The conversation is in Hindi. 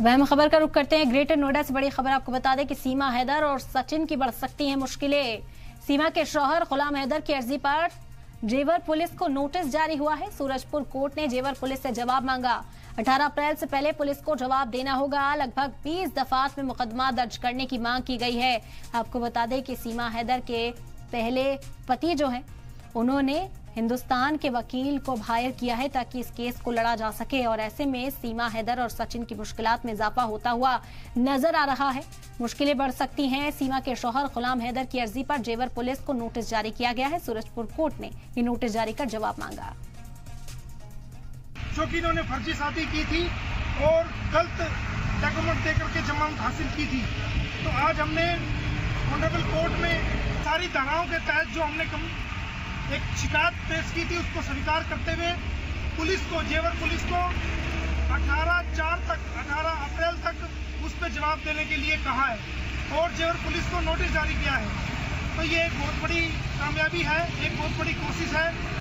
वह खबर का रुख करते हैं ग्रेटर नोएडा से। बड़ी खबर आपको बता दें कि सीमा हैदर और सचिन की बढ़ सकती हैं मुश्किलें। सीमा के शौहर गुलाम हैदर की अर्जी पर जेवर पुलिस को नोटिस जारी हुआ है। सूरजपुर कोर्ट ने जेवर पुलिस से जवाब मांगा। 18 अप्रैल से पहले पुलिस को जवाब देना होगा। लगभग 20 दफात में मुकदमा दर्ज करने की मांग की गई है। आपको बता दें कि सीमा हैदर के पहले पति जो हैं उन्होंने हिंदुस्तान के वकील को हायर किया है ताकि इस केस को लड़ा जा सके, और ऐसे में सीमा हैदर और सचिन की मुश्किलात में इजाफा होता हुआ नजर आ रहा है। मुश्किलें बढ़ सकती हैं। सीमा के शौहर गुलाम हैदर की अर्जी पर जेवर पुलिस को नोटिस जारी किया गया है। सूरजपुर कोर्ट ने ये नोटिस जारी कर जवाब मांगा। जो कि इन्होंने फर्जी शादी की थी और गलत डॉक्यूमेंट देकर के जमानत हासिल की थी, तो आज हमने ऑनरेबल कोर्ट में सारी धाराओं के तहत जो हमने एक शिकायत पेश की थी उसको स्वीकार करते हुए पुलिस को, जेवर पुलिस को 18 अप्रैल तक उस पर जवाब देने के लिए कहा है और जेवर पुलिस को नोटिस जारी किया है। तो ये एक बहुत बड़ी कामयाबी है, एक बहुत बड़ी कोशिश है